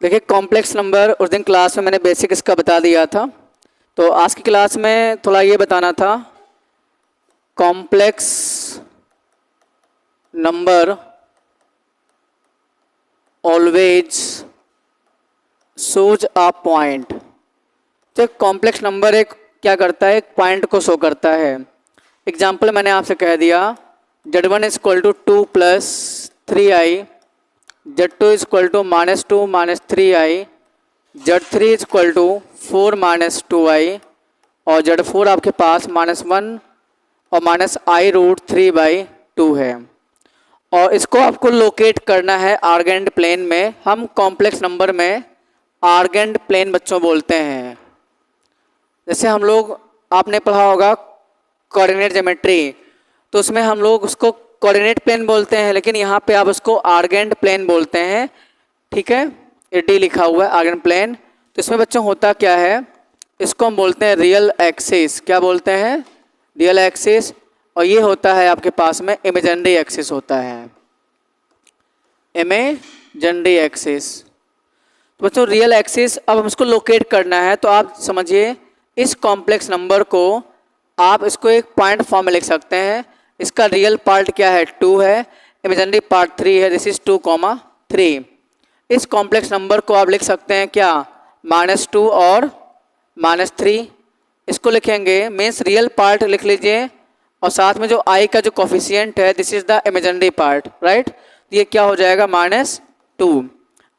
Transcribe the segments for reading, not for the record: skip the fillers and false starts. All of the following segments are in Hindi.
देखिए कॉम्प्लेक्स नंबर उस दिन क्लास में मैंने बेसिक इसका बता दिया था। तो आज की क्लास में थोड़ा ये बताना था, complex number always shows a point. तो कॉम्प्लेक्स नंबर एक क्या करता है, एक पॉइंट को शो करता है। एग्जाम्पल मैंने आपसे कह दिया, Z1 is equal to 2 plus 3i, Z2 is equal to -2 minus 3i, Z3 is equal to 4 minus 2i, और Z4 आपके पास -1 और माइनस i√3/2 है। और इसको आपको लोकेट करना है आर्गेंड प्लेन में। हम कॉम्प्लेक्स नंबर में आर्गेंड प्लेन बच्चों बोलते हैं। जैसे हम लोग, आपने पढ़ा होगा कोऑर्डिनेट ज्योमेट्री, तो उसमें हम लोग उसको कोऑर्डिनेट प्लेन बोलते हैं, लेकिन यहाँ पे आप उसको आर्गेंड प्लेन बोलते हैं। ठीक है, ये डी लिखा हुआ है आर्गेंड प्लेन। तो इसमें बच्चों होता क्या है, इसको हम बोलते हैं रियल एक्सिस। क्या बोलते हैं? Real axis. और ये होता है आपके पास में इमेजिनरी एक्सिस होता है, इमेजिनरी एक्सिस। तो बच्चों रियल एक्सिस, अब हम इसको लोकेट करना है। तो आप समझिए, इस कॉम्प्लेक्स नंबर को आप इसको एक पॉइंट फॉर्म में लिख सकते हैं। इसका रियल पार्ट क्या है? 2 है, इमेजिनरी पार्ट 3 है। This is 2, 3। इस कॉम्प्लेक्स नंबर को आप लिख सकते हैं क्या? -2 और -3। इसको लिखेंगे, मीन्स रियल पार्ट लिख लीजिए, और साथ में जो आई का जो कोफिशिएंट है, this is the imaginary part, right. ये क्या हो जाएगा? -2।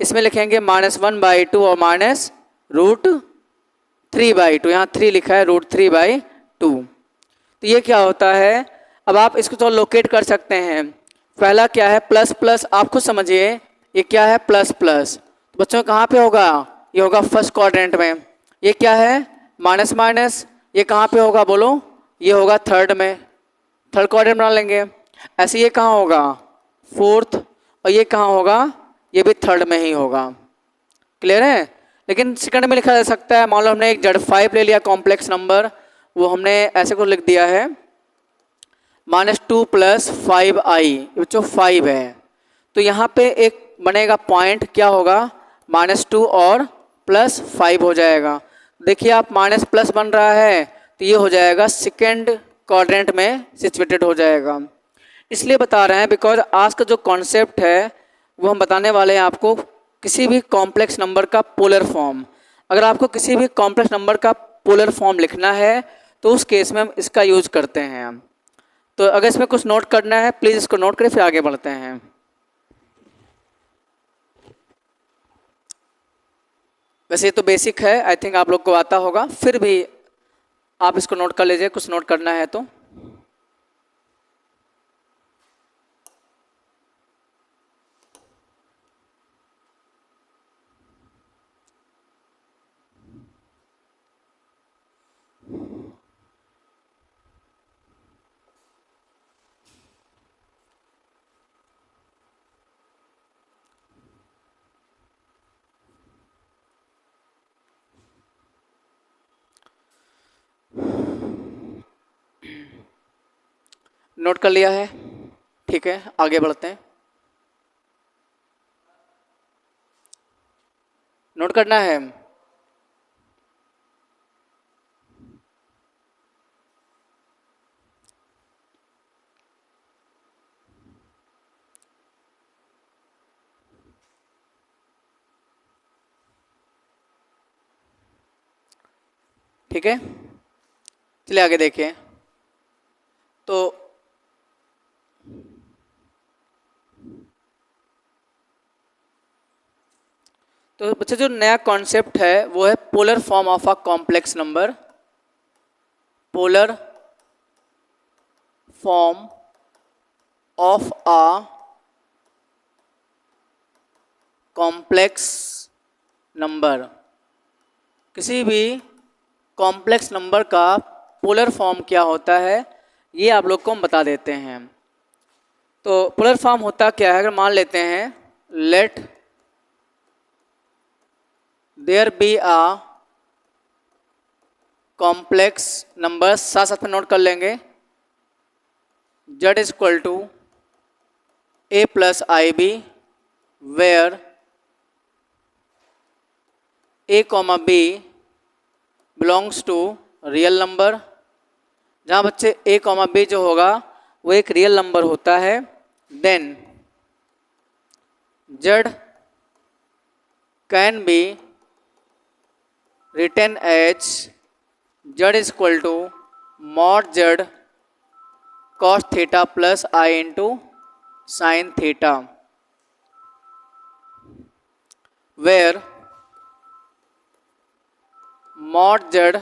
इसमें लिखेंगे -1/2 और -√3/2। यहाँ 3 लिखा है, √3/2। तो ये क्या होता है, अब आप इसको तो लोकेट कर सकते हैं। पहला क्या है? Plus plus. आप खुद समझिए, ये क्या है? Plus plus. तो बच्चों कहाँ पे होगा? ये होगा फर्स्ट क्वाड्रेंट में। ये क्या है? Minus minus. ये कहाँ पे होगा बोलो? ये होगा थर्ड में, थर्ड क्वाड्रेंट बना लेंगे। ऐसे ये कहाँ होगा? फोर्थ। और ये कहाँ होगा? ये भी थर्ड में ही होगा। क्लियर है? लेकिन सेकंड में लिखा जा सकता है। मान लो हमने एक Z5 ले लिया कॉम्प्लेक्स नंबर, वो हमने ऐसे को लिख दिया है -2 + 5i, जो 5 है। तो यहाँ पे एक बनेगा पॉइंट, क्या होगा? -2 और +5 हो जाएगा। देखिए आप, माइनस प्लस बन रहा है, तो ये हो जाएगा सेकेंड क्वाड्रेंट में सिचुएटेड हो जाएगा। इसलिए बता रहे हैं बिकॉज आज का जो कॉन्सेप्ट है वो हम बताने वाले हैं आपको किसी भी कॉम्प्लेक्स नंबर का पोलर फॉर्म। अगर आपको किसी भी कॉम्प्लेक्स नंबर का पोलर फॉर्म लिखना है तो उस केस में हम इसका यूज करते हैं। तो अगर इसमें कुछ नोट करना है प्लीज़ इसको नोट करें, फिर आगे बढ़ते हैं। वैसे ये तो बेसिक है, आई थिंक आप लोग को आता होगा, फिर भी आप इसको नोट कर लीजिए, कुछ नोट करना है तो। नोट कर लिया है? ठीक है, आगे बढ़ते हैं। नोट करना है। ठीक है, चलिए आगे देखिए। तो बच्चे जो नया कॉन्सेप्ट है वो है polar form of a complex number. Polar form of a complex number. किसी भी कॉम्प्लेक्स नंबर का पोलर फॉर्म क्या होता है ये आप लोग को हम बता देते हैं। तो पोलर फॉर्म होता क्या है, अगर मान लेते हैं let there be a complex number, साथ साथ में नोट कर लेंगे, Z is equal to a + ib, where A comma B belongs to real number, जहाँ बच्चे ए कॉमा बी जो होगा वो एक रियल नंबर होता है, then Z can be written as Z is equal to mod Z cos theta plus I into sine theta, where mod z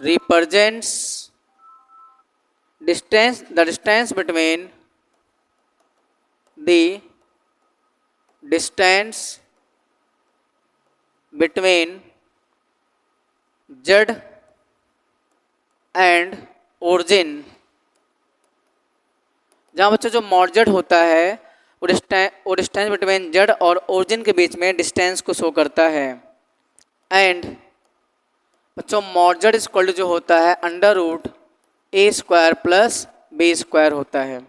represents the distance between z and origin, जहाँ बच्चों जो mod z होता है वो डिस्टेंस बिटवीन z और ओरिजिन के बीच में डिस्टेंस को शो करता है, एंड बच्चों मॉड जेड इक्वल टू जो होता है अंडर रूट ए स्क्वायर प्लस बी स्क्वायर होता है।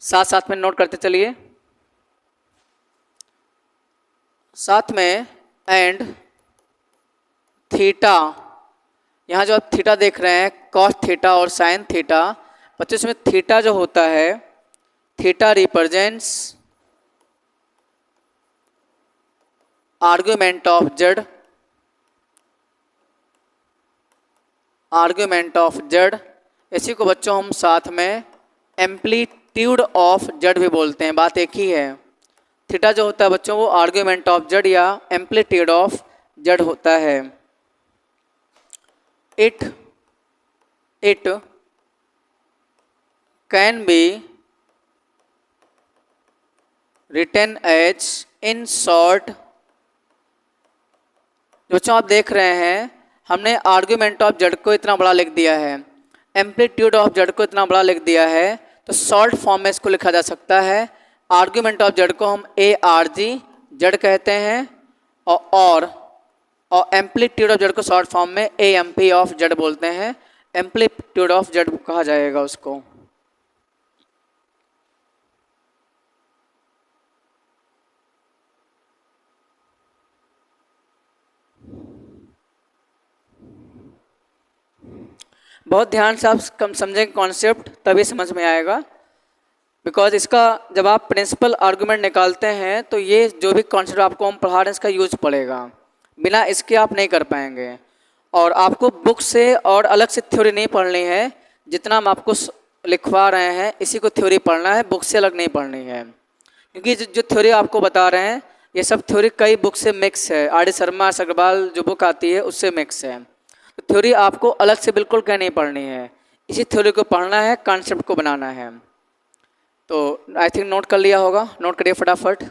साथ साथ में नोट करते चलिए, साथ में एंड थीटा, यहाँ जो आप थीटा देख रहे हैं कॉस थीटा और साइन थीटा, बच्चों इसमें थीटा जो होता है theta represents argument of Z, इसी को बच्चों हम साथ में एम्पलीट्यूड ऑफ जेड भी बोलते हैं, बात एक ही है। थीटा जो होता है बच्चों वो आर्ग्यूमेंट ऑफ जेड या एम्पलीट्यूड ऑफ जेड होता है। It can be written as in short, बच्चों आप देख रहे हैं हमने आर्ग्यूमेंट ऑफ जेड को इतना बड़ा लिख दिया है, एम्पलीट्यूड ऑफ जेड को इतना बड़ा लिख दिया है, तो शॉर्ट फॉर्म में इसको लिखा जा सकता है। आर्ग्यूमेंट ऑफ जेड को हम ए आर जी जेड कहते हैं और एम्पलीट्यूड ऑफ जेड को शॉर्ट फॉर्म में A M P of Z बोलते हैं, एम्पलीट्यूड ऑफ जेड कहा जाएगा उसको। बहुत ध्यान से आप समझेंगे कॉन्सेप्ट तभी समझ में आएगा, बिकॉज इसका जब आप प्रिंसिपल आर्गूमेंट निकालते हैं तो ये जो भी कॉन्सेप्ट आपको हम पढ़ा रहे हैं इसका यूज पड़ेगा, बिना इसके आप नहीं कर पाएंगे। और आपको बुक से और अलग से थ्योरी नहीं पढ़नी है, जितना हम आपको लिखवा रहे हैं इसी को थ्योरी पढ़ना है, बुक से अलग नहीं पढ़नी है, क्योंकि जो थ्योरी आपको बता रहे हैं ये सब थ्योरी कई बुक से मिक्स है, आर डी शर्मा अग्रवाल जो बुक आती है उससे मिक्स है। थ्योरी आपको अलग से बिल्कुल क्या नहीं पढ़नी है, इसी थ्योरी को पढ़ना है, कॉन्सेप्ट को बनाना है। तो आई थिंक नोट कर लिया होगा, नोट करिए फटाफट।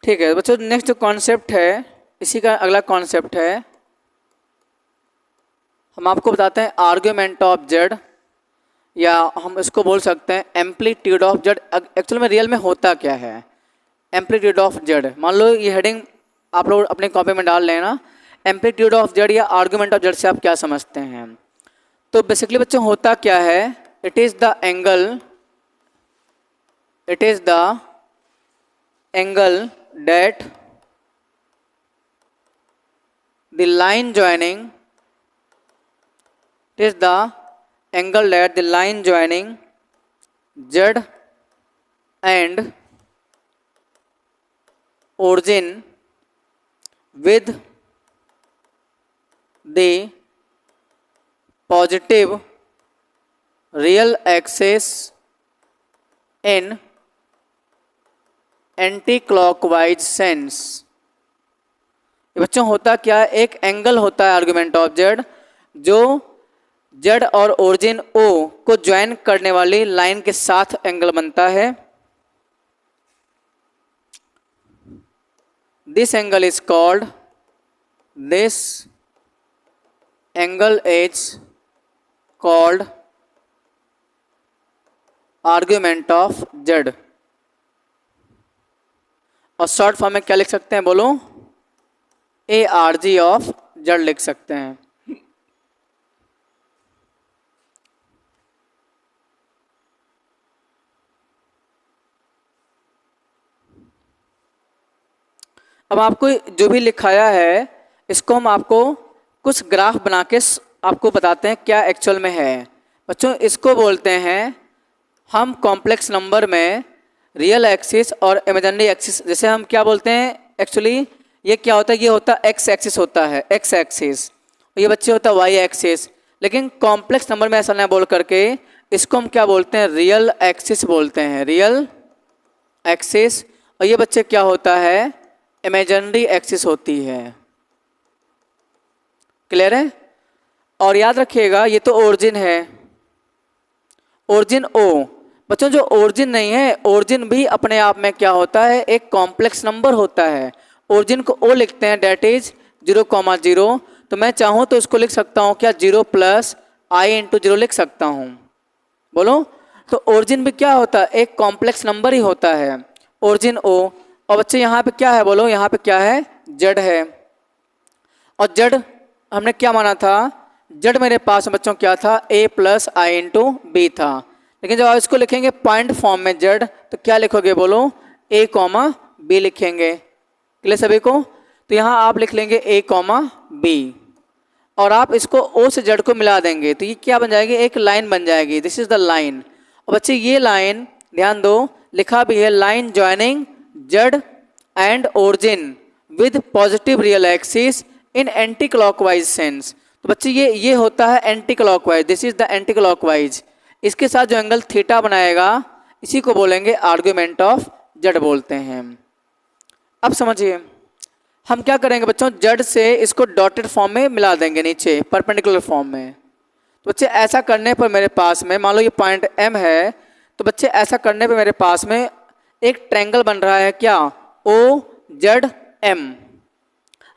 ठीक है बच्चों, नेक्स्ट जो कॉन्सेप्ट है इसी का अगला कॉन्सेप्ट है, हम आपको बताते हैं आर्ग्यूमेंट ऑफ जेड, या हम इसको बोल सकते हैं एम्पलीट्यूड ऑफ जेड। एक्चुअल में रियल में होता क्या है एम्पलीट्यूड ऑफ जेड, मान लो ये हेडिंग आप लोग अपने कॉपी में डाल लेना, एम्पलीट्यूड ऑफ जेड या आर्ग्यूमेंट ऑफ जेड से आप क्या समझते हैं। तो बेसिकली बच्चों होता क्या है, it is the angle that the line joining Z and origin with the positive real axis in anti clockwise sense. बच्चों होता क्या है, एक एंगल होता है आर्गुमेंट ऑफ जेड जो जेड और ओरिजिन ओ को ज्वाइन करने वाली लाइन के साथ एंगल बनता है। This angle is called, this angle is called argument of Z. और शॉर्ट फॉर्म में क्या लिख सकते हैं बोलो, A R G of Z लिख सकते हैं। अब आपको जो भी लिखाया है इसको हम आपको कुछ ग्राफ बना के आपको बताते हैं क्या एक्चुअल में है। बच्चों इसको बोलते हैं हम कॉम्प्लेक्स नंबर में रियल एक्सिस और इमेजिनरी एक्सिस, जैसे हम क्या बोलते हैं एक्चुअली ये क्या होता है, ये होता है एक्स एक्सिस होता है, एक्स एक्सिस, ये बच्चे होता है वाई एक्सिस। लेकिन कॉम्प्लेक्स नंबर में ऐसा ना बोल करके इसको हम क्या बोलते हैं, रियल एक्सिस बोलते हैं, रियल एक्सिस। और ये बच्चे क्या होता है, इमेजिनरी एक्सिस होती है। क्लियर है? और याद रखिएगा ये तो ओरिजिन है, ओरिजिन ओ। बच्चों जो ओरिजिन नहीं है, ओरिजिन भी अपने आप में क्या होता है, एक कॉम्प्लेक्स नंबर होता है। ओरिजिन को ओ लिखते हैं, डेट इज 0,0। तो मैं चाहूँ तो इसको लिख सकता हूँ क्या, 0 प्लस आई इंटू 0 लिख सकता हूँ। बोलो, तो ओरिजिन भी क्या होता है, एक कॉम्प्लेक्स नंबर ही होता है, ओरिजिन ओ। और बच्चे यहाँ पे क्या है, बोलो यहाँ पे क्या है, जेड है। और जेड हमने क्या माना था, जेड मेरे पास में बच्चों क्या था, a plus I into B था। लेकिन जब आप इसको लिखेंगे पॉइंट फॉर्म में जेड, तो क्या लिखोगे बोलो, a कॉमा बी लिखेंगे। क्लियर सभी को? तो यहाँ आप लिख लेंगे a कॉमा बी, और आप इसको o से जेड को मिला देंगे तो ये क्या बन जाएगी, एक लाइन बन जाएगी, दिस इज द लाइन। और बच्चे ये लाइन ध्यान दो, लिखा भी है line joining Z and origin with positive real axis in anti clockwise sense. तो बच्चे ये होता है anti clockwise, this is the anti clockwise. इसके साथ जो एंगल थीटा बनाएगा इसी को बोलेंगे आर्ग्यूमेंट ऑफ जेड बोलते हैं। अब समझिए हम क्या करेंगे बच्चों, जेड से इसको डॉटेड फॉर्म में मिला देंगे नीचे परपेंडिकुलर फॉर्म में। तो बच्चे ऐसा करने पर मेरे पास में मान लो ये पॉइंट एम है, तो बच्चे ऐसा करने पर मेरे पास में एक ट्रायंगल बन रहा है क्या, O Z M,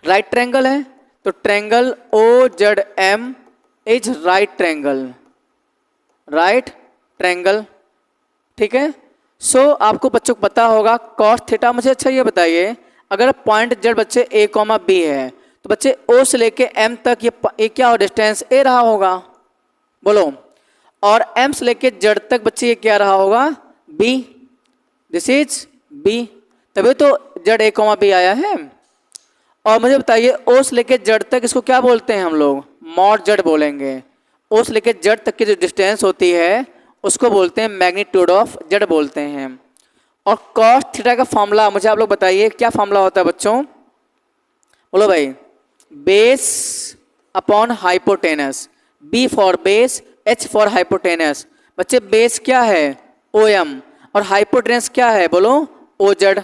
right triangle है। तो triangle O Z M is right triangle, right triangle, ठीक है। सो आपको बच्चों को पता होगा कॉस थीटा। मुझे अच्छा ये बताइए, अगर पॉइंट जेड बच्चे ए कॉमा बी है तो बच्चे ओ से लेके एम तक ये क्या हो, डिस्टेंस ए रहा होगा, बोलो। और एम से लेके जेड तक बच्चे ये क्या रहा होगा, बी, दिस इज बी, तभी तो जेड ए कॉमा बी आया है। और मुझे बताइए ओ से लेके जेड तक इसको क्या बोलते हैं हम लोग, मॉड जेड बोलेंगे। ओ से लेके जेड तक की जो डिस्टेंस होती है उसको बोलते हैं मैग्नीट्यूड ऑफ जेड बोलते हैं। और कॉस थीटा का फॉर्मूला मुझे आप लोग बताइए क्या फॉर्मूला होता है बच्चों, बोलो भाई, base upon hypotenuse, B for base, H for hypotenuse. बच्चे बेस क्या है, ओ एम, और हाइपोटेनस क्या है, बोलो O Z.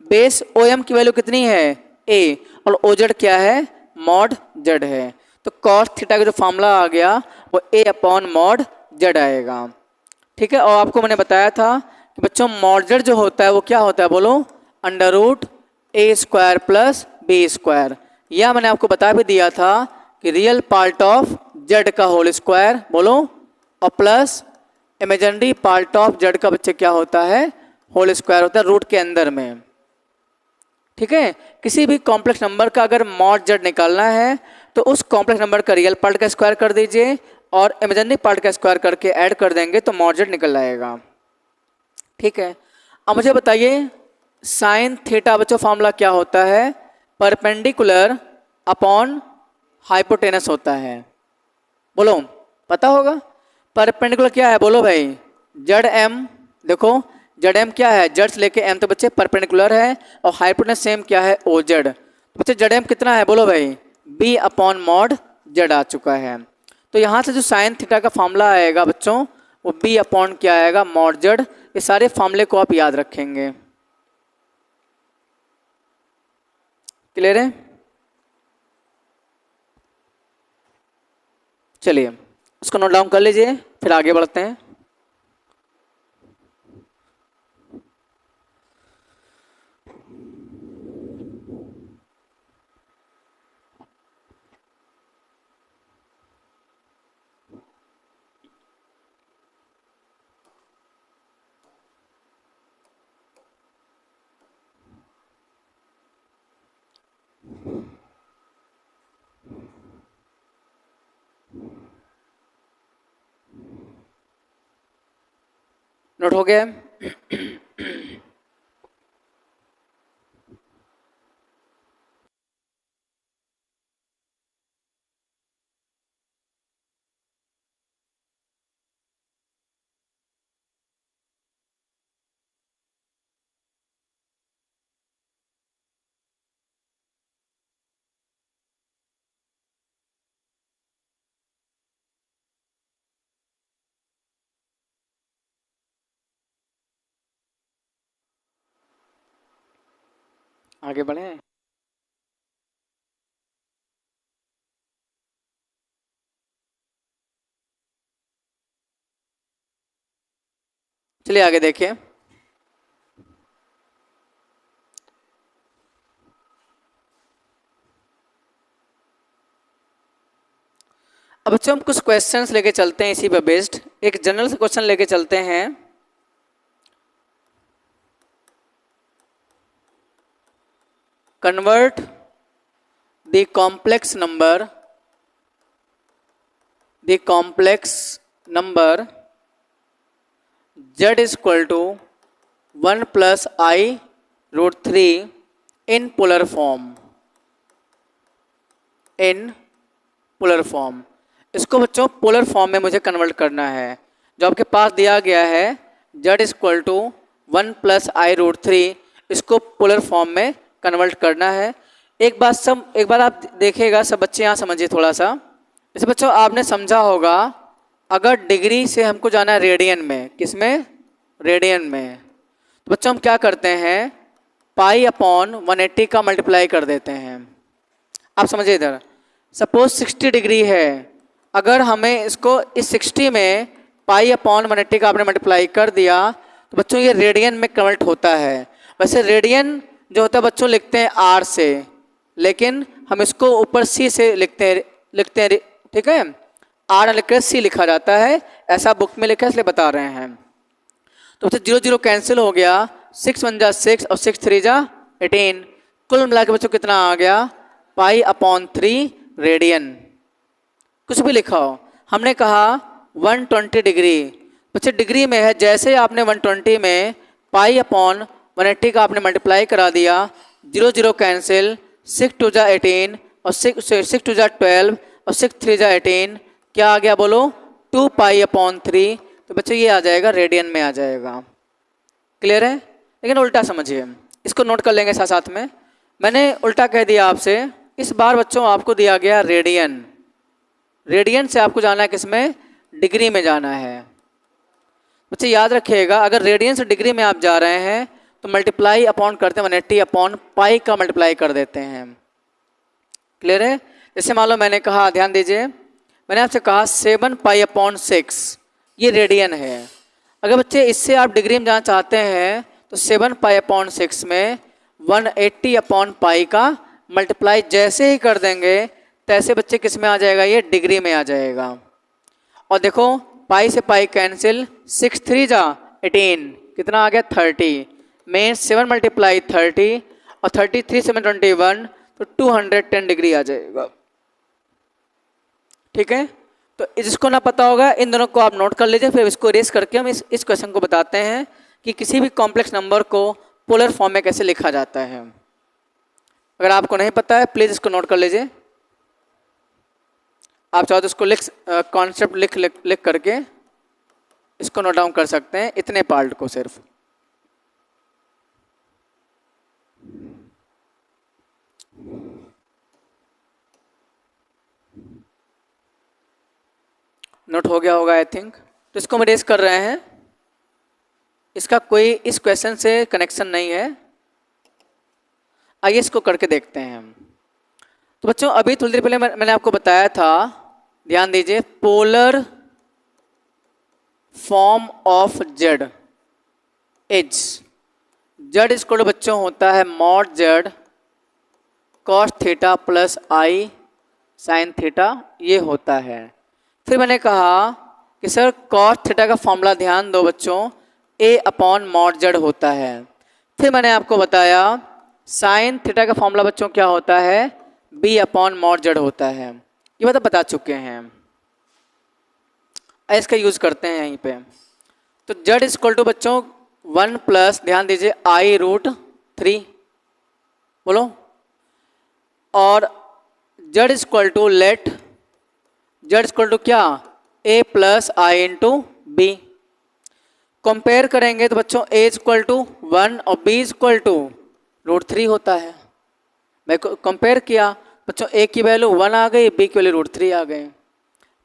Base O M की वैल्यू कितनी है, ए, और ओ जेड क्या है, मॉड जेड है। तो कॉस थीटा का जो फॉर्मूला आ गया वो ए अपॉन मॉड जेड आएगा, ठीक है। और आपको मैंने बताया था कि बच्चों मॉड जेड जो होता है वो क्या होता है, बोलो अंडर रूट ए स्क्वायर प्लस बी स्क्वायर। यह मैंने आपको बता भी दिया था कि रियल पार्ट ऑफ जेड का होल स्क्वायर, बोलो, और plus imaginary part of Z का बच्चे क्या होता है, होल स्क्वायर होता है रूट के अंदर में, ठीक है। किसी भी कॉम्प्लेक्स नंबर का अगर मॉड जेड निकालना है तो उस कॉम्प्लेक्स नंबर का रियल पार्ट का स्क्वायर कर दीजिए और इमेजिनरी पार्ट का स्क्वायर करके ऐड कर देंगे तो मॉड जेड निकल आएगा, ठीक है। अब मुझे बताइए साइन थीटा बच्चों फॉर्मूला क्या होता है, परपेंडिकुलर अपॉन हाइपोटेनस होता है, बोलो पता होगा। परपेंडिकुलर क्या है, बोलो भाई, जेड एम, देखो जेड एम क्या है, जेड से लेके एम तो बच्चे परपेंडिकुलर है, और हाइपोटेनस सेम क्या है, ओ जेड। तो बच्चे जेड एम कितना है, बोलो भाई, बी अपॉन मॉड जेड आ चुका है। तो यहाँ से जो साइन थीटा का फॉर्मूला आएगा बच्चों वो बी अपॉन क्या आएगा, मॉड जेड। ये सारे फॉर्मूले को आप याद रखेंगे, क्लियर है। चलिए उसको नोट डाउन कर लीजिए, फिर आगे बढ़ते हैं। नोट हो गया? आगे बढ़े। चलिए आगे देखिए। अब बच्चों हम कुछ क्वेश्चंस लेके चलते हैं इसी पर बेस्ड। एक जनरल से क्वेश्चन लेके चलते हैं। Convert the complex number z is equal to 1 plus I root 3 in polar form। इसको बच्चों पोलर फॉर्म में मुझे कन्वर्ट करना है। जो आपके पास दिया गया है z is equal to 1 plus I root 3, इसको पोलर फॉर्म में कन्वर्ट करना है। एक बार आप देखिएगा, सब बच्चे यहाँ समझिए थोड़ा सा। जैसे बच्चों आपने समझा होगा, अगर डिग्री से हमको जाना है रेडियन में, किसमें? रेडियन में। तो बच्चों हम क्या करते हैं, पाई अपॉन 180 का मल्टीप्लाई कर देते हैं। आप समझिए इधर, सपोज 60 डिग्री है, अगर हमें इसको इस 60 में पाई अपॉन 180 का आपने मल्टीप्लाई कर दिया तो बच्चों ये रेडियन में कन्वर्ट होता है। वैसे रेडियन जो होता है बच्चों लिखते हैं आर से, लेकिन हम इसको ऊपर सी से लिखते हैं, ठीक है। आर लिखकर सी लिखा जाता है, ऐसा बुक में लिखा है इसलिए बता रहे हैं। तो बच्चों 0 0 कैंसिल हो गया, 6 1 जा 6 और 6 3 जा 18। कुल मिला के बच्चों कितना आ गया, पाई अपॉन 3 रेडियन। कुछ भी लिखा हो, हमने कहा 120 डिग्री, बच्चे डिग्री में है, जैसे आपने 120 में पाई अपॉन 180 का आपने मल्टीप्लाई करा दिया, 0 0 कैंसिल, 6 2 जा 18 और 6 2 जा 12 और 6 3 जा 18, क्या आ गया बोलो, 2 पाई अपॉन 3। तो बच्चों ये आ जाएगा रेडियन में आ जाएगा। क्लियर है? लेकिन उल्टा समझिए, इसको नोट कर लेंगे साथ साथ में। मैंने उल्टा कह दिया आपसे, इस बार बच्चों आपको दिया गया रेडियन, रेडियन से आपको जाना है किसमें, डिग्री में जाना है। बच्चे याद रखिएगा, अगर रेडियन से डिग्री में आप जा रहे हैं तो मल्टीप्लाई अपॉन करते हैं 180 अपॉन पाई का मल्टीप्लाई कर देते हैं। क्लियर है? जैसे मान लो मैंने कहा, ध्यान दीजिए, मैंने आपसे कहा 7 पाई अपॉन 6, ये रेडियन है। अगर बच्चे इससे आप डिग्री में जाना चाहते हैं तो 7 पाई अपॉन 6 में 180 अपॉन पाई का मल्टीप्लाई जैसे ही कर देंगे तैसे बच्चे किस में आ जाएगा, ये डिग्री में आ जाएगा। और देखो पाई से पाई कैंसिल, 6 3 जा 18, कितना आ गया 30 में 7 मल्टीप्लाई 30 और 33 7 21, तो 210 डिग्री आ जाएगा। ठीक है, तो जिसको ना पता होगा इन दोनों को आप नोट कर लीजिए, फिर इसको रेस करके हम इस क्वेश्चन को बताते हैं कि किसी भी कॉम्प्लेक्स नंबर को पोलर फॉर्म में कैसे लिखा जाता है। अगर आपको नहीं पता है प्लीज़ इसको नोट कर लीजिए। आप चाहो तो इसको कॉन्सेप्ट लिख करके इसको नोट डाउन कर सकते हैं, इतने पार्ट को सिर्फ। नोट हो गया होगा आई थिंक। तो इसको हम रेस कर रहे हैं, इसका कोई इस क्वेश्चन से कनेक्शन नहीं है। आइए इसको करके देखते हैं हम। तो बच्चों अभी थोड़ी देर पहले मैंने आपको बताया था, ध्यान दीजिए, polar form of Z is, Z is equal to बच्चों होता है mod Z cos theta plus I sine theta, ये होता है। फिर मैंने कहा कि सर कॉस थीटा का फॉर्मूला ध्यान दो बच्चों, ए अपॉन मॉड जेड होता है। फिर मैंने आपको बताया साइन थीटा का फॉर्मूला बच्चों क्या होता है, बी अपॉन मॉड जेड होता है। ये मतलब बता चुके हैं, इसका यूज करते हैं यहीं पे। तो जेड इज इक्वल टू बच्चों 1 प्लस, ध्यान दीजिए, आई रूट 3, बोलो, और Z is equal to let Z is equal to क्या, A plus I into B. Compare करेंगे तो बच्चों ए इज इक्वल टू 1 और B is equal to root 3 होता है। मैं कंपेयर किया बच्चों, ए की वैल्यू 1 आ गई, बी की वैल्यू रूट 3 आ गई।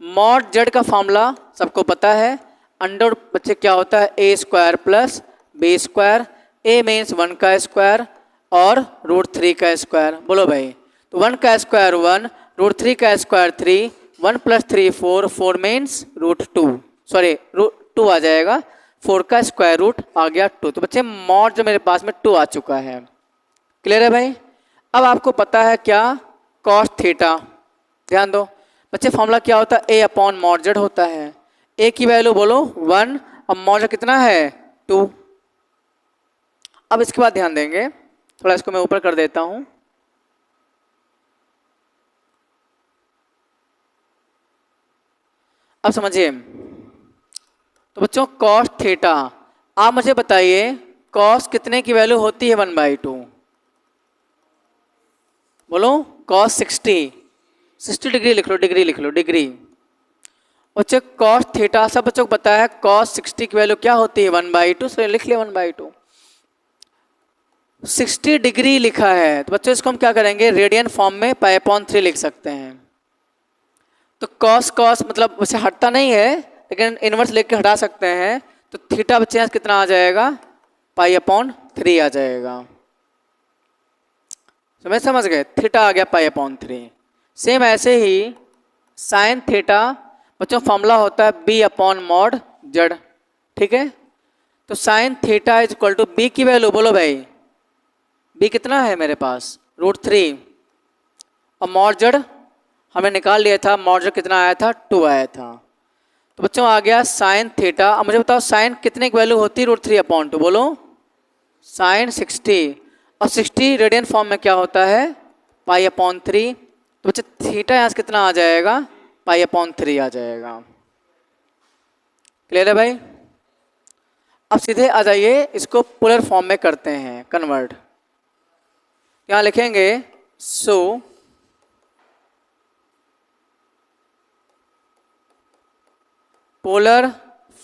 मॉड जेड का फॉर्मूला सबको पता है, अंडर बच्चे क्या होता है, ए स्क्वायर प्लस बी स्क्वायर, ए मीन्स 1 का स्क्वायर और रूट 3 का स्क्वायर। बोलो भाई, तो 1 का स्क्वायर 1, रूट 3 का square 3, 1 plus 3 4, 4 means root 2, sorry root 2 आ जाएगा, 4 का स्क्वायर रूट आ गया 2। तो बच्चे मॉड जो मेरे पास में 2 आ चुका है। क्लियर है भाई? अब आपको पता है क्या, कॉस थीटा, ध्यान दो बच्चे, फॉर्मूला क्या होता है, ए अपॉन मॉड जेड होता है। ए की वैल्यू बोलो 1 और मॉड जेड कितना है 2। अब इसके बाद ध्यान देंगे, थोड़ा इसको मैं ऊपर कर देता हूं। अब समझिए, तो बच्चों कॉस थीटा, आप मुझे बताइए कॉस कितने की वैल्यू होती है 1/2, बोलो, कॉस 60 डिग्री लिख लो, डिग्री लिख लो, डिग्री। बच्चे कॉस थीटा, सब बच्चों को पता है कॉस 60 की वैल्यू क्या होती है 1/2, सो लिख लिया 1/2। 60 डिग्री लिखा है तो बच्चों इसको हम क्या करेंगे, रेडियन फॉर्म में पाई अपॉन 3 लिख सकते हैं। तो कॉस कॉस मतलब वैसे हटता नहीं है, लेकिन इनवर्स लेके हटा सकते हैं। तो थीटा बच्चे यहाँ कितना आ जाएगा, पाई अपॉन 3 आ जाएगा। समझ गए, थीटा आ गया पाई अपॉन 3। सेम ऐसे ही साइन थीटा बच्चों फॉर्मूला होता है बी अपॉन मॉड जेड, ठीक है। तो sine theta is equal to B की वैल्यू, बोलो भाई, बी कितना है मेरे पास रूट 3, और मॉड जेड हमने निकाल लिया था, मॉड जेड कितना आया था 2 आया था। तो बच्चों आ गया साइन थीटा। अब मुझे बताओ साइन कितने की वैल्यू होती है रूट 3 अपॉन 2, बोलो, साइन 60, और 60 रेडियन फॉर्म में क्या होता है, पाई अपॉन 3। तो बच्चे थीटा यहाँ से कितना आ जाएगा, पाई अपॉन 3 आ जाएगा। क्लियर है भाई? अब सीधे आ जाइए, इसको पोलर फॉर्म में करते हैं कन्वर्ट। यहाँ लिखेंगे so polar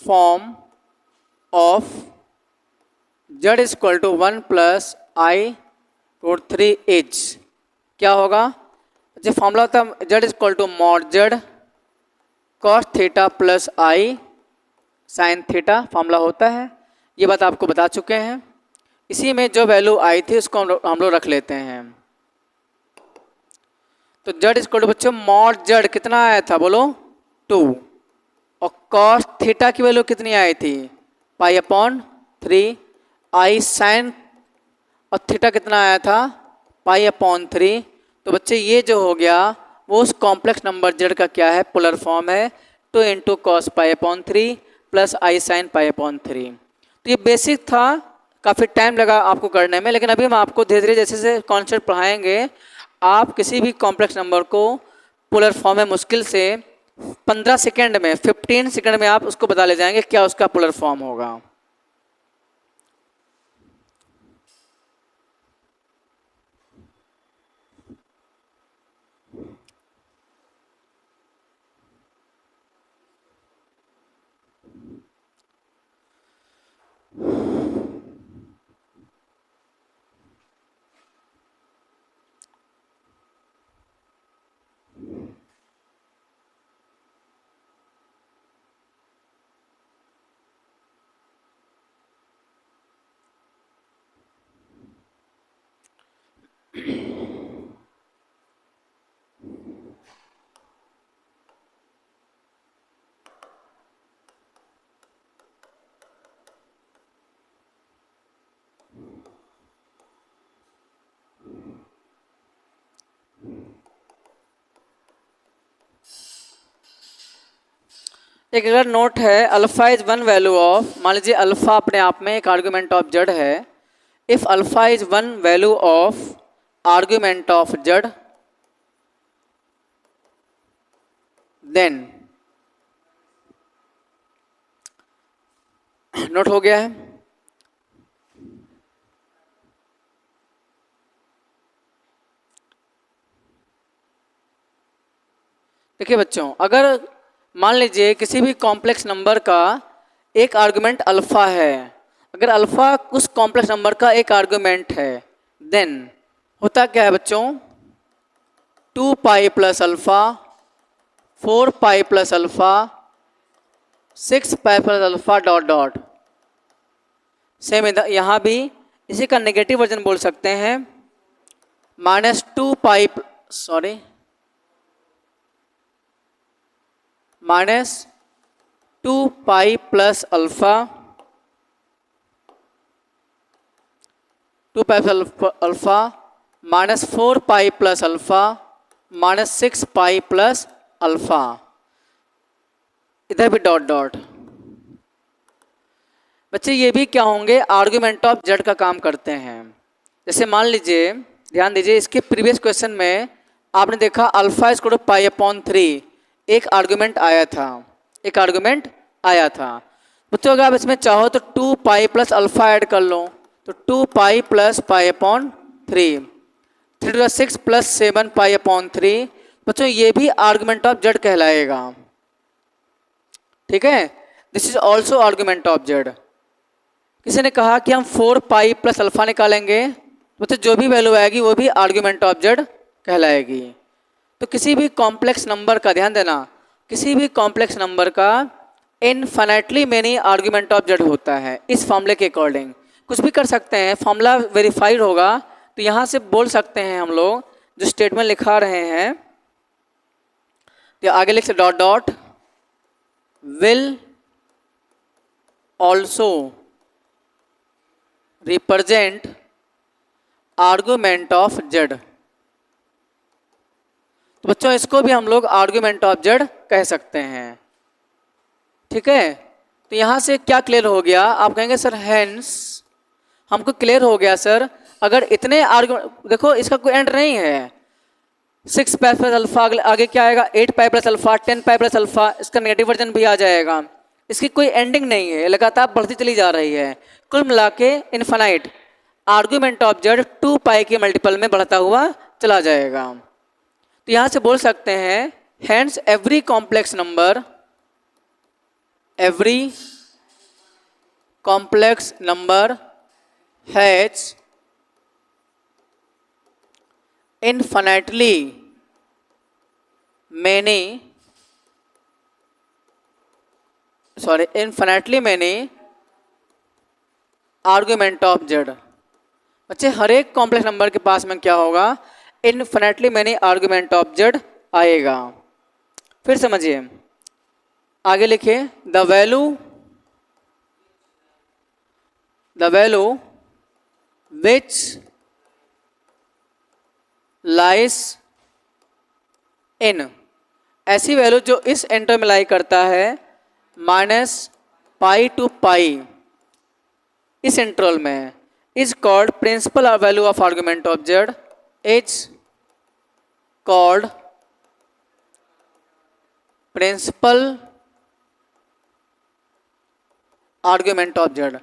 form of Z is equal to 1 plus I root 3 is, क्या होगा, जो फॉर्मूला होता है Z is equal to mod Z cos theta plus I sine theta, formula होता है। ये बात आपको बता चुके हैं। इसी में जो वैल्यू आई थी उसको हम लोग रख लेते हैं। तो जेड इज इक्वल टू बच्चों मॉड जेड कितना आया था, बोलो 2, और कॉस थीटा की वैल्यू कितनी आई थी, पाई अपॉन 3, आई साइन और थीटा कितना आया था, पाई अपॉन 3। तो बच्चे ये जो हो गया वो उस कॉम्प्लेक्स नंबर जेड का क्या है, पोलर फॉर्म है, 2 into cos pi upon 3 plus I sine pi upon 3। तो ये बेसिक था, काफ़ी टाइम लगा आपको करने में, लेकिन अभी हम आपको धीरे धीरे जैसे जैसे कॉन्सेप्ट पढ़ाएंगे, आप किसी भी कॉम्प्लेक्स नंबर को पोलर फॉर्म में मुश्किल से 15 सेकेंड में, 15 सेकेंड में आप उसको बता ले जाएंगे क्या उसका पोलर फॉर्म होगा। एक अगर नोट है alpha is one value of, मान लीजिए अल्फा अपने आप में एक आर्ग्यूमेंट ऑफ जेड है। If alpha is one value of argument of Z then, note हो गया है। देखिए बच्चों, अगर मान लीजिए किसी भी कॉम्प्लेक्स नंबर का एक आर्गुमेंट अल्फा है, अगर अल्फा उस कॉम्प्लेक्स नंबर का एक आर्गुमेंट है, देन होता क्या है बच्चों, 2 pi plus alpha, 4 pi plus alpha, 6 pi plus alpha dot dot. Same यहाँ भी इसी का नेगेटिव वर्जन बोल सकते हैं, -2 pi, sorry -2 pi plus alpha, 2 pi plus alpha, -4 pi plus alpha, -6 pi plus alpha, इधर भी डॉट डॉट। बच्चे ये भी क्या होंगे, आर्ग्यूमेंट ऑफ जेड का काम करते हैं। जैसे मान लीजिए, ध्यान दीजिए, इसके प्रीवियस क्वेश्चन में आपने देखा alpha is equal to pi upon 3, एक आर्गुमेंट आया था, एक आर्गुमेंट आया था। बच्चों अगर आप इसमें चाहो तो 2 पाई प्लस अल्फा ऐड कर लो, तो 2 pi plus pi upon 3, 3 two 6 plus 7 pi upon 3। बच्चों ये भी आर्गुमेंट ऑफ जेड कहलाएगा, ठीक है। This is also argument of Z. किसी ने कहा कि हम 4 पाई प्लस अल्फा निकालेंगे, बच्चों जो भी वैल्यू आएगी वो भी आर्गुमेंट ऑफ जेड कहलाएगी। तो किसी भी कॉम्प्लेक्स नंबर का, ध्यान देना, किसी भी कॉम्प्लेक्स नंबर का infinitely many argument of Z होता है। इस फॉर्मूले के अकॉर्डिंग कुछ भी कर सकते हैं, फॉर्मूला वेरीफाइड होगा तो यहाँ से बोल सकते हैं हम लोग, जो स्टेटमेंट लिखा रहे हैं तो आगे लिख से dot dot will also represent argument of Z. तो बच्चों इसको भी हम लोग आर्गुमेंट ऑफ जेड कह सकते हैं, ठीक है। तो यहाँ से क्या क्लियर हो गया, आप कहेंगे सर हेंस, हमको क्लियर हो गया सर, अगर इतने आर्गुमेंट, देखो इसका कोई एंड नहीं है। 6 पाई प्लस अल्फा, आगे क्या आएगा 8 पाई प्लस अल्फा, 10 पाई प्लस अल्फा, इसका नेगेटिव वर्जन भी आ जाएगा। इसकी कोई एंडिंग नहीं है, लगातार बढ़ती चली जा रही है। कुल मिला के इनफाइनाइट आर्गुमेंट ऑफ जेड 2 पाई के मल्टीपल में बढ़ता हुआ चला जाएगा। तो यहाँ से बोल सकते हैं hence every complex number, every complex number has infinitely many argument of Z. बच्चे हर एक कॉम्प्लेक्स नंबर के पास में क्या होगा, infinitely many argument of Z आएगा। फिर समझिए, आगे लिखिए द वैल्यू विच लाइस इन, ऐसी वैल्यू जो इस इंटरवल में लाई करता है -पाई टू पाई, इस इंटरवल में, is called principal value of argument of Z, is called principal argument of Z.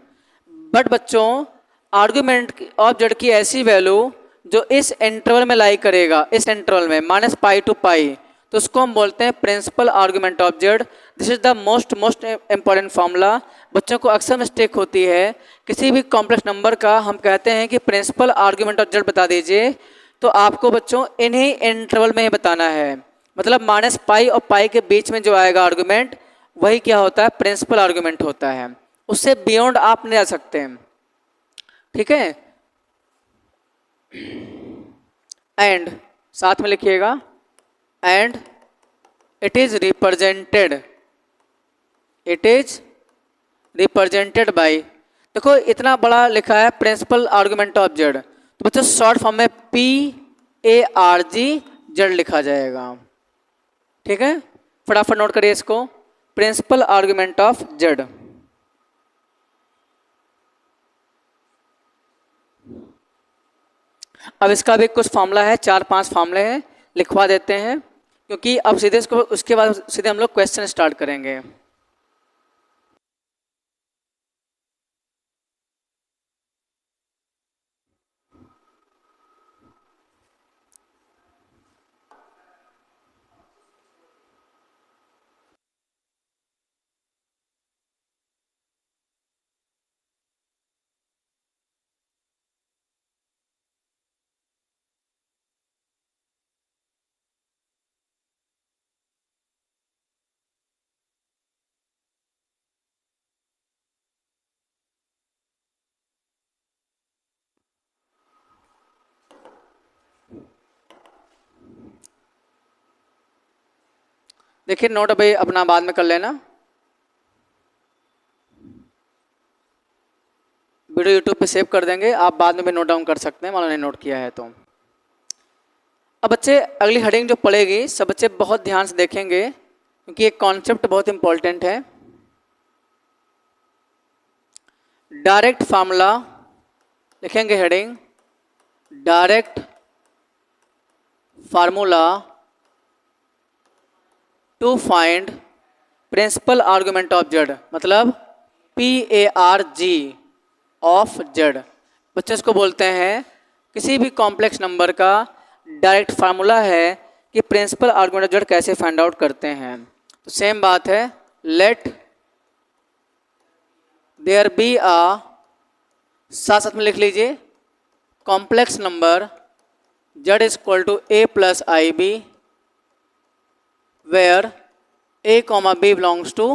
But बच्चों आर्गुमेंट ऑफ जेड की ऐसी वैल्यू जो इस इंटरवल में लाई करेगा, इस इंटरवल में -पाई टू पाई, तो उसको हम बोलते हैं principal argument of Z. This is the most important formula. बच्चों को अक्सर मिस्टेक होती है, किसी भी कॉम्प्लेक्स नंबर का हम कहते हैं कि प्रिंसिपल आर्गुमेंट ऑफ जेड बता दीजिए, तो आपको बच्चों इन्हीं इंटरवल में ही बताना है। मतलब -पाई और पाई के बीच में जो आएगा आर्गुमेंट, वही क्या होता है, प्रिंसिपल आर्गुमेंट होता है। उससे बियॉन्ड आप नहीं जा सकते, ठीक है। एंड साथ में लिखिएगा, and it is represented by, देखो इतना बड़ा लिखा है प्रिंसिपल आर्गुमेंट ऑफ जेड, तो बच्चों शॉर्ट फॉर्म में PARG जेड लिखा जाएगा, ठीक है। फटाफट नोट करिए इसको, प्रिंसिपल आर्गुमेंट ऑफ जेड। अब इसका भी कुछ फॉर्मूला है, 4-5 फॉर्मूले हैं, लिखवा देते हैं क्योंकि अब सीधे इसको उसके बाद सीधे हम लोग क्वेश्चन स्टार्ट करेंगे। देखिए नोट अभी अपना बाद में कर लेना, वीडियो यूट्यूब पे सेव कर देंगे, आप बाद में भी नोट डाउन कर सकते हैं मान लो नहीं नोट किया है तो। अब बच्चे अगली हेडिंग जो पड़ेगी सब बच्चे बहुत ध्यान से देखेंगे क्योंकि एक कॉन्सेप्ट बहुत इंपॉर्टेंट है। डायरेक्ट फार्मूला लिखेंगे heading, direct formula to find principal argument of Z, मतलब PARG ऑफ जेड। बच्चे इसको बोलते हैं किसी भी कॉम्प्लेक्स नंबर का डायरेक्ट फार्मूला है कि प्रिंसिपल आर्गुमेंट ऑफ जेड कैसे फाइंड आउट करते हैं। तो सेम बात है, लेट देयर बी आ, साथ साथ में लिख लीजिए, complex number Z is equal to A plus IB where A, B belongs to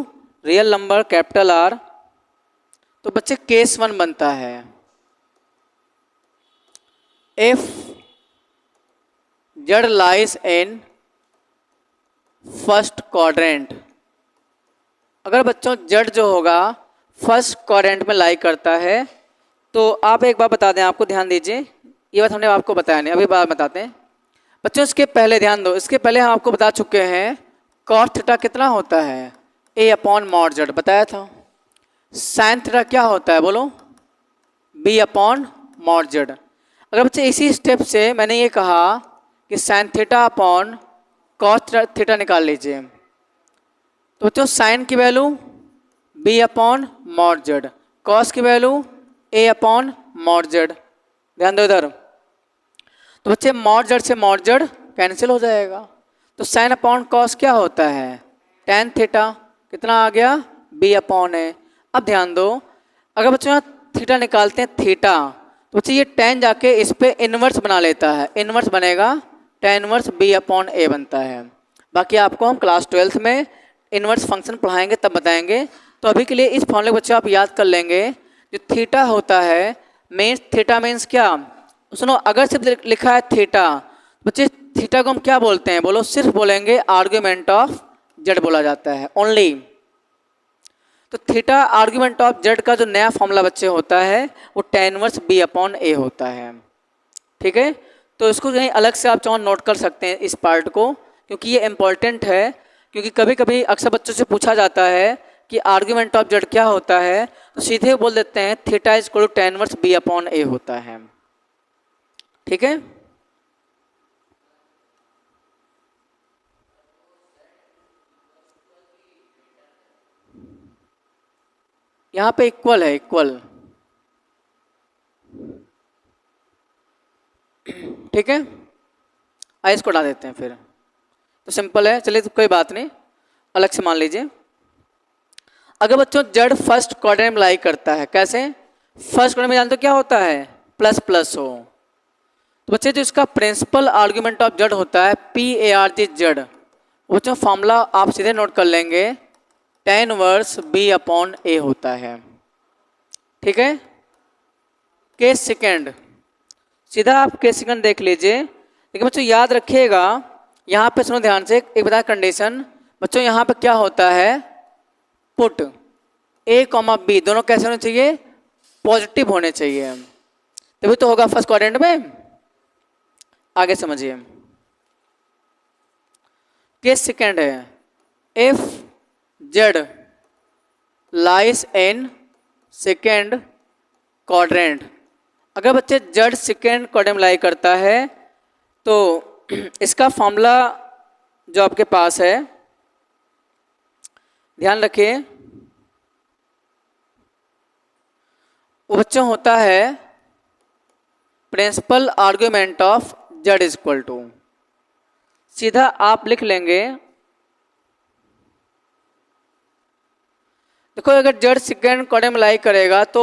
real number capital R। तो बच्चे केस 1 बनता है, if Z lies in first quadrant. अगर बच्चों Z जो होगा फर्स्ट क्वाड्रेंट में लाई करता है तो आप एक बात बता दें, आपको ध्यान दीजिए, ये बात हमने आपको बताया नहीं, अभी बात बताते हैं बच्चों। इसके पहले ध्यान दो, इसके पहले हम आपको बता चुके हैं कॉस थीटा कितना होता है, A अपॉन मॉड जेड बताया था। साइन थीटा क्या होता है बोलो, B अपॉन मॉड जेड। अगर बच्चे इसी स्टेप से मैंने ये कहा कि sine theta upon cos theta निकाल लीजिए, तो बच्चों साइन की value B upon mod Z, cos की value A upon mod Z. ध्यान दो इधर, तो बच्चे मॉड जेड से मॉड जेड कैंसिल हो जाएगा, तो साइन अपॉन कॉस क्या होता है, टेन थीटा, कितना आ गया B अपॉन A। अब ध्यान दो, अगर बच्चों यहाँ थीटा निकालते हैं थीटा, तो बच्चे ये टेन जाके इस पे इन्वर्स बना लेता है, इन्वर्स बनेगा tan inverse B upon A बनता है। बाकी आपको हम क्लास 12th में इन्वर्स फंक्शन पढ़ाएंगे तब बताएंगे। तो अभी के लिए इस फॉर्मूले को बच्चे आप याद कर लेंगे, जो थीटा होता है मीन्स, थीटा मीन्स क्या, सुनो, अगर सिर्फ लिखा है थीटा, बच्चे थीटा को हम क्या बोलते हैं बोलो, सिर्फ बोलेंगे आर्ग्यूमेंट ऑफ जेड बोला जाता है ओनली। तो थीटा आर्ग्यूमेंट ऑफ जेड का जो नया फॉर्मूला बच्चे होता है वो ten inverse B upon A होता है। ठीक है, तो इसको कहीं अलग से आप चाहो नोट कर सकते हैं इस पार्ट को, क्योंकि ये इंपॉर्टेंट है, क्योंकि कभी कभी अक्सर बच्चों से पूछा जाता है कि आर्ग्यूमेंट ऑफ जेड क्या होता है, तो सीधे बोल देते हैं theta is equal to tan inverse B upon A होता है। ठीक है, यहाँ पे इक्वल है, इक्वल। ठीक है, आइए इसको हटा देते हैं फिर, तो सिंपल है, चलिए तो कोई बात नहीं, अलग से मान लीजिए। अगर बच्चों जेड फर्स्ट क्वाड्रेंट में लाई करता है, कैसे, फर्स्ट क्वाड्रेंट में जानते हो क्या होता है, प्लस प्लस हो, तो बच्चे जो इसका प्रिंसिपल आर्ग्यूमेंट ऑफ जेड होता है PARG जेड, बच्चों फॉर्मूला आप सीधे नोट कर लेंगे, ten inverse B upon A होता है। ठीक है, केस सेकेंड, सीधा आप केस सेकेंड देख लीजिए, लेकिन बच्चों याद रखिएगा, यहाँ पे सुनो ध्यान से, एक बता कंडीशन बच्चों, यहाँ पे क्या होता है, पुट A, B दोनों कैसे होने चाहिए, पॉजिटिव होने चाहिए, तभी तो होगा फर्स्ट क्वाड्रेंट में। आगे समझिए, केस सेकेंड है, if Z lies in second quadrant. अगर बच्चे जेड सेकेंड क्वाड्रेंट लाई करता है तो इसका फॉर्मूला जो आपके पास है, ध्यान रखिए, वो बच्चों होता है principal argument of Z is equal to, सीधा आप लिख लेंगे, देखो अगर जेड सेकेंड क्वाड्रेंट लाई करेगा तो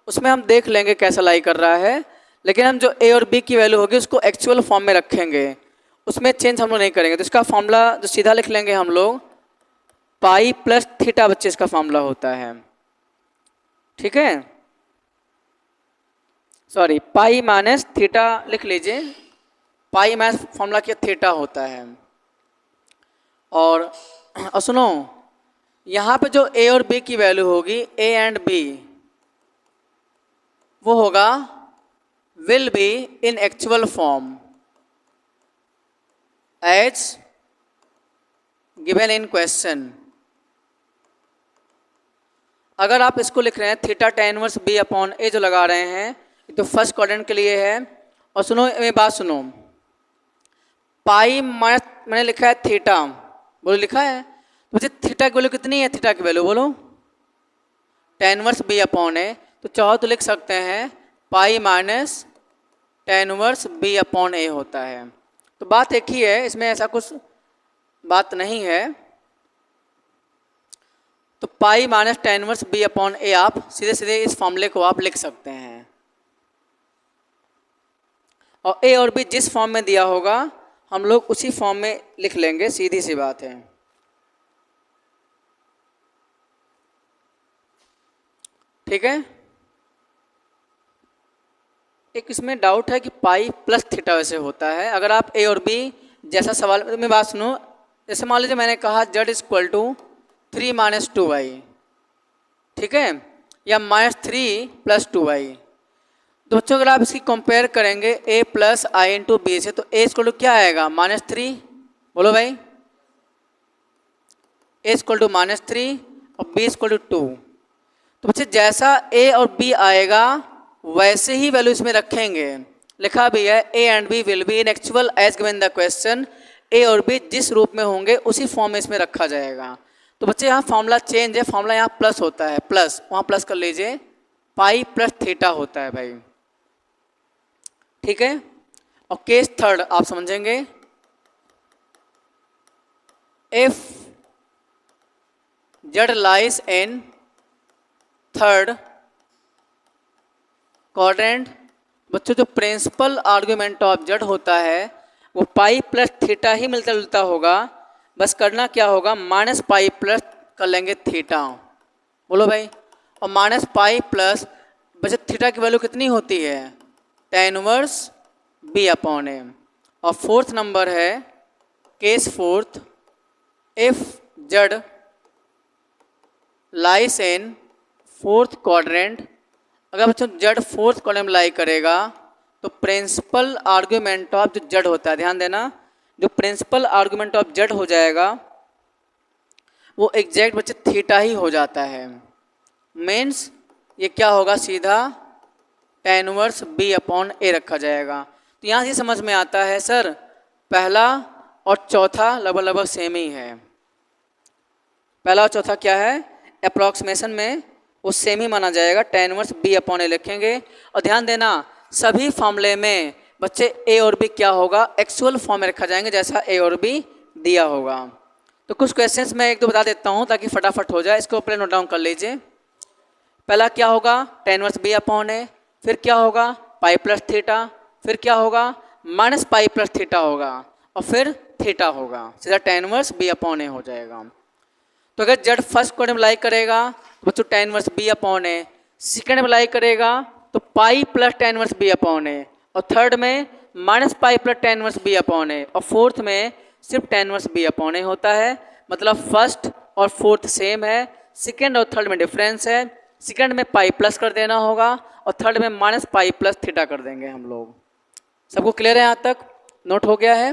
उसमें हम देख लेंगे कैसा लाई कर रहा है, लेकिन हम जो ए और बी की वैल्यू होगी उसको एक्चुअल फॉर्म में रखेंगे, उसमें चेंज हम लोग नहीं करेंगे। तो इसका फॉर्मूला जो सीधा लिख लेंगे हम लोग, पाई प्लस थीटा बच्चे इसका फॉर्मूला होता है, ठीक है, सॉरी पाई माइनस थीटा लिख लीजिए, पाई माइनस फॉर्मूला क्या थीटा होता है। और सुनो, यहाँ पे जो ए और बी की वैल्यू होगी, ए एंड बी, वो होगा will be in actual form as given in question. अगर आप इसको लिख रहे हैं थीटा tan inverse B upon A जो लगा रहे हैं, तो फर्स्ट क्वाड्रेंट के लिए है। और सुनो मेरी बात सुनो, पाई माइनस मैंने लिखा है थीटा, बोलो लिखा है, तो मुझे थीटा की वैल्यू कितनी है, थीटा की वैल्यू बोलो tan inverse B upon A, तो चाहो तो लिख सकते हैं pi minus tan inverse B upon A होता है। तो बात एक ही है, इसमें ऐसा कुछ बात नहीं है। तो pi minus tan inverse B upon A आप सीधे सीधे इस फॉर्मूले को आप लिख सकते हैं, और ए और बी जिस फॉर्म में दिया होगा हम लोग उसी फॉर्म में लिख लेंगे, सीधी सी बात है, ठीक है। एक इसमें डाउट है कि पाई प्लस थीटा वैसे होता है। अगर आप ए और बी जैसा सवाल में बात सुनो, जैसे मान लीजिए मैंने कहा Z is equal to 3 minus 2y, ठीक है, या -3 प्लस 2y। तो बच्चों अगर आप इसकी कंपेयर करेंगे a plus I into B से, तो a इक्वल टू क्या आएगा, -3, बोलो भाई, a इक्वल टू -3 और b इक्वल टू 2। तो बच्चे जैसा a और b आएगा वैसे ही वैल्यू इसमें रखेंगे, लिखा भी है a and b will be in actual as given the question, a और b जिस रूप में होंगे उसी फॉर्म में इसमें रखा जाएगा। तो बच्चे यहाँ फॉर्मूला चेंज है, फॉर्मूला यहाँ प्लस होता है, प्लस वहाँ प्लस कर लीजिए, पाई प्लस थीटा होता है भाई, ठीक है। और केस थर्ड आप समझेंगे, if Z lies in third quadrant, बच्चों जो प्रिंसिपल आर्ग्यूमेंट ऑफ जेड होता है वो पाई प्लस थीटा ही मिलता जुलता होगा, बस करना क्या होगा, माइनस पाई प्लस कर लेंगे थीटा, बोलो भाई, और माइनस पाई प्लस बच्चे थीटा की वैल्यू कितनी होती है, tan inverse B upon A. और फोर्थ नंबर है case fourth, if Z lies in fourth quadrant, अगर बच्चों जेड फोर्थ क्वाड्रेंट में लाई करेगा तो प्रिंसिपल आर्ग्यूमेंट ऑफ जो जेड होता है, ध्यान देना, जो प्रिंसिपल आर्ग्यूमेंट ऑफ जेड हो जाएगा वो एग्जैक्ट बच्चे थीटा ही हो जाता है। मीन्स ये क्या होगा, सीधा tan इनवर्स बी अपॉन ए रखा जाएगा। तो यहाँ से समझ में आता है सर पहला और चौथा लगभग लगभग सेम ही है, पहला और चौथा क्या है, अप्रॉक्सीमेशन में वो सेम ही माना जाएगा, tan इनवर्स बी अपॉन ए लिखेंगे। और ध्यान देना सभी फॉर्मूले में बच्चे ए और बी क्या होगा, एक्चुअल फॉर्म में रखा जाएंगे जैसा ए और बी दिया होगा। तो कुछ क्वेश्चंस मैं एक दो बता देता हूँ ताकि फटाफट हो जाए, इसको पहले नोट डाउन कर लीजिए। पहला क्या होगा, tan इनवर्स बी अपॉन ए, फिर क्या होगा पाई प्लस थीटा, फिर क्या होगा माइनस पाई प्लस थीटा होगा, और फिर थीटा होगा, सीधा tan इनवर्स बी अपॉन ए हो जाएगा। तो अगर जेड फर्स्ट क्वाड्रेंट में लाई करेगा तो बच्चों tan inverse B upon A, second में लाई करेगा तो pi plus tan inverse B upon A, और थर्ड में minus pi plus tan inverse B upon A, और फोर्थ में सिर्फ tan inverse B upon A होता है। मतलब फर्स्ट और फोर्थ सेम है, सेकेंड और थर्ड में डिफरेंस है, सेकेंड में पाई प्लस कर देना होगा और थर्ड में माइनस पाई प्लस थीटा कर देंगे हम लोग। सबको क्लियर है, यहाँ तक नोट हो गया है।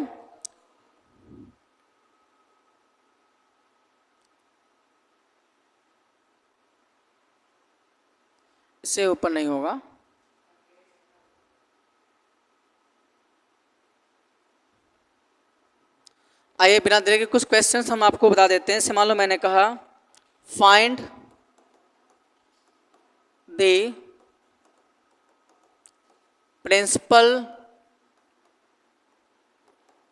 इससे ऊपर नहीं होगा। आइए बिना देरी के कुछ क्वेश्चंस हम आपको बता देते हैं। जैसे मान लो मैंने कहा find the principal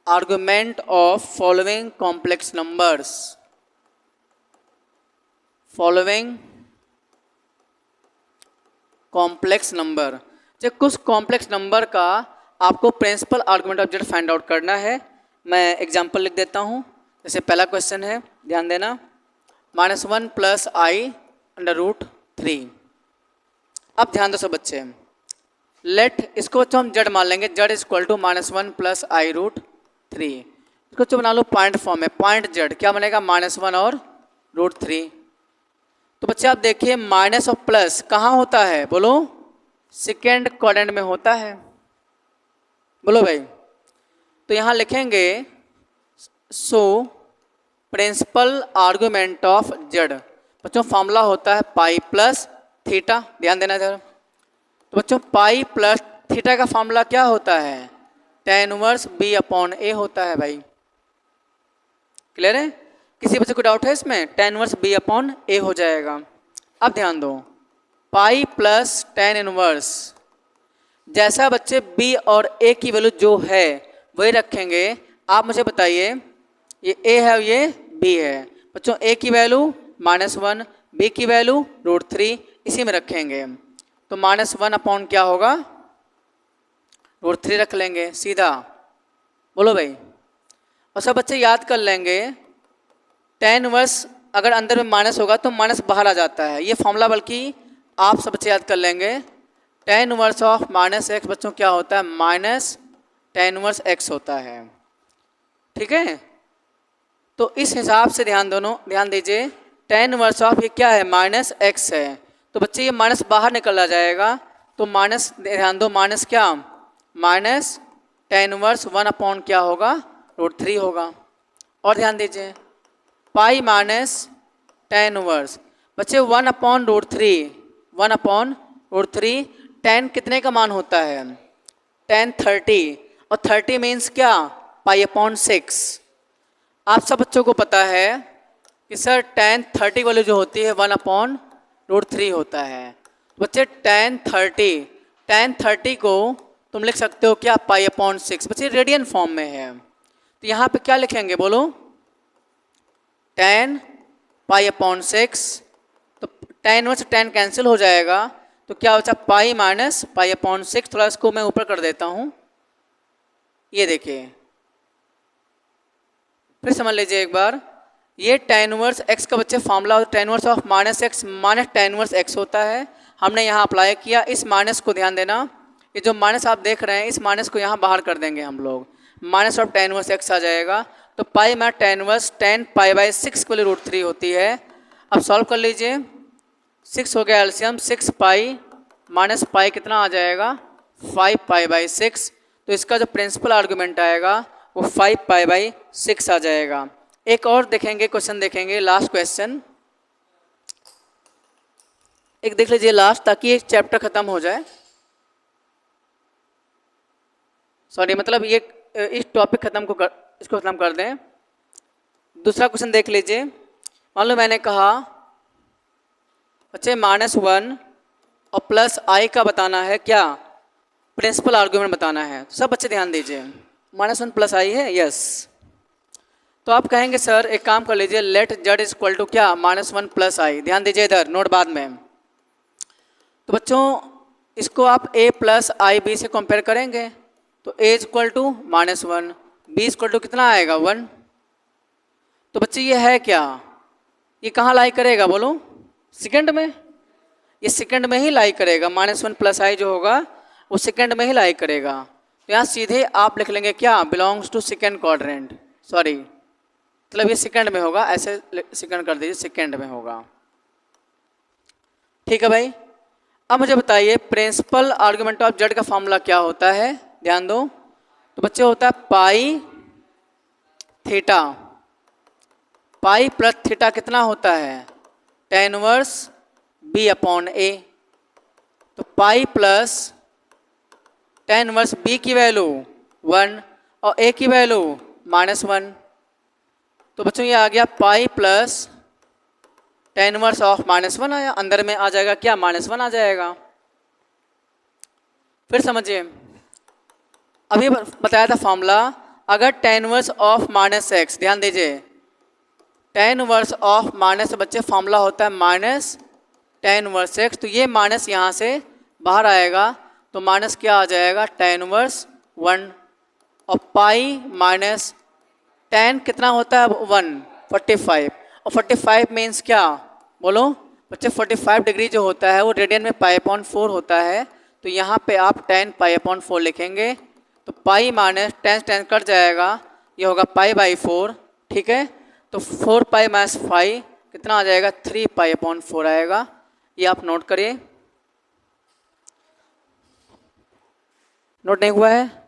argument of following complex numbers. Following complex number, जब कुछ कॉम्प्लेक्स नंबर का आपको principal argument of Z find out करना है। मैं एग्जांपल लिख देता हूँ। जैसे पहला क्वेश्चन है, ध्यान देना, -1 + i√3। अब ध्यान दो सब बच्चे, लेट इसको बच्चों हम जेड मान लेंगे, जेड इक्वल टू -1 + i√3। इसको बच्चों बना लो पॉइंट फॉर्म में, पॉइंट जेड क्या बनेगा, -1 और √3। तो बच्चे आप देखिए माइनस और प्लस कहाँ होता है, बोलो, सेकेंड क्वाड्रेंट में होता है, बोलो भाई। तो यहाँ लिखेंगे so principal argument of Z, बच्चों फॉर्मूला होता है पाई प्लस थीटा, ध्यान देना इधर। तो बच्चों पाई प्लस थीटा का फॉर्मूला क्या होता है, tan इनवर्स b/a होता है भाई। क्लियर है? किसी बच्चे को डाउट है इसमें? tan इनवर्स b/a हो जाएगा। अब ध्यान दो, पाई प्लस tan इनवर्स, जैसा बच्चे b और a की वैल्यू जो है वही रखेंगे। आप मुझे बताइए, ये a है और ये b है, बच्चों a की वैल्यू -1, b की वैल्यू √3 इसी में रखेंगे। तो -1 क्या होगा, √3 रख लेंगे सीधा, बोलो भाई। और सब बच्चे याद कर लेंगे, tan इनवर्स अगर अंदर में माइनस होगा तो माइनस बाहर आ जाता है, ये फॉर्मूला बल्कि आप सब बच्चे याद कर लेंगे। tan इनवर्स ऑफ -x बच्चों क्या होता है, -tan इनवर्स x होता है, ठीक है। तो इस हिसाब से ध्यान दीजिए, tan इनवर्स ऑफ ये क्या है, -x है, तो बच्चे ये माइनस बाहर निकल जाएगा। तो माइनस, ध्यान दो, माइनस क्या, -tan इनवर्स 1 क्या होगा, √3 होगा। और ध्यान दीजिए पाई माइनस tan इनवर्स, बच्चे 1/√3, 1/√3, tan कितने का मान होता है, tan 30, और 30 मीन्स क्या, π/6। आप सब बच्चों को पता है कि सर tan 30 वाली जो होती है 1/√3 होता है। बच्चे tan 30 को तुम लिख सकते हो क्या, π/6, बच्चे रेडियन फॉर्म में है। तो यहाँ पे क्या लिखेंगे, बोलो, tan π/6। तो tan इनवर्स tan कैंसिल हो जाएगा, तो क्या बचा, पाई माइनस π/6। थोड़ा इसको मैं ऊपर कर देता हूँ, ये देखिए, फिर समझ लीजिए एक बार, ये tan इनवर्स x का बच्चे formula tan inverse of -x minus tan inverse x होता है। हमने यहाँ अप्लाई किया, इस माइनस को ध्यान देना, ये जो माइनस आप देख रहे हैं इस माइनस को यहाँ बाहर कर देंगे हम लोग, minus of tan inverse x आ जाएगा। तो पाई में tan इनवर्स tan π/6 के लिए √3 होती है। अब सॉल्व कर लीजिए, 6 हो गया एलसीएम, 6 पाई माइनस पाई कितना आ जाएगा, 5 π/6। तो इसका जो प्रिंसिपल आर्गुमेंट आएगा वो 5 π/6 आ जाएगा। एक और देखेंगे, क्वेश्चन देखेंगे, लास्ट क्वेश्चन एक देख लीजिए लास्ट, ताकि एक चैप्टर खत्म हो जाए। सॉरी, मतलब ये इस टॉपिक इसको खत्म कर दें। दूसरा क्वेश्चन देख लीजिए, मान लो मैंने कहा बच्चे -1 और प्लस i का बताना है, क्या, प्रिंसिपल आर्गुमेंट बताना है। तो सब बच्चे ध्यान दीजिए, -1 + i है, यस। तो आप कहेंगे सर एक काम कर लीजिए, लेट z इक्वल टू क्या, -1 + i। ध्यान दीजिए इधर, नोट बाद में। तो बच्चों इसको आप a + ib से कंपेयर करेंगे, तो a equal to -1, b equal to कितना आएगा, 1। तो बच्चे ये है क्या, ये कहाँ लाई करेगा, बोलो, सेकंड में, ये सेकंड में ही लाई करेगा, -1 + i जो होगा वो सेकंड में ही लाई करेगा। तो यहाँ सीधे आप लिख लेंगे क्या, belongs to second quadrant, sorry मतलब ये सेकंड में होगा, ऐसे सेकंड कर दीजिए, सेकंड में होगा, ठीक है भाई। अब मुझे बताइए प्रिंसिपल आर्गुमेंट ऑफ जेड का फॉर्मूला क्या होता है, ध्यान दो। तो बच्चे होता है pi theta, pi plus theta कितना होता है, tan inverse b/a। Pi plus tan inverse B की वैल्यू 1 और ए की वैल्यू -1। तो बच्चों ये आ गया पाई प्लस टेन इनवर्स ऑफ -1 आया, अंदर में आ जाएगा क्या, -1 आ जाएगा। फिर समझिए, अभी बताया था फॉर्मूला, अगर टेन इनवर्स ऑफ -x, ध्यान दीजिए, टेन इनवर्स ऑफ माइनस बच्चे फॉर्मूला होता है माइनस टेन इनवर्स x, तो ये माइनस यहाँ से बाहर आएगा, तो माइनस क्या आ जाएगा, टेन इनवर्स 1 और पाई माइनस टेन कितना होता है 1, 45 और 45 मीन्स क्या, बोलो बच्चे 45 डिग्री जो होता है वो रेडियन में π/4 होता है, तो यहाँ पे आप 10 π/4 लिखेंगे, तो पाई माइनस टेन कट जाएगा, ये होगा π/4, ठीक है। तो 4 पाई माइनस 5 कितना आ जाएगा, 3 π/4 आएगा, ये आप नोट करिए। नोट नहीं हुआ है?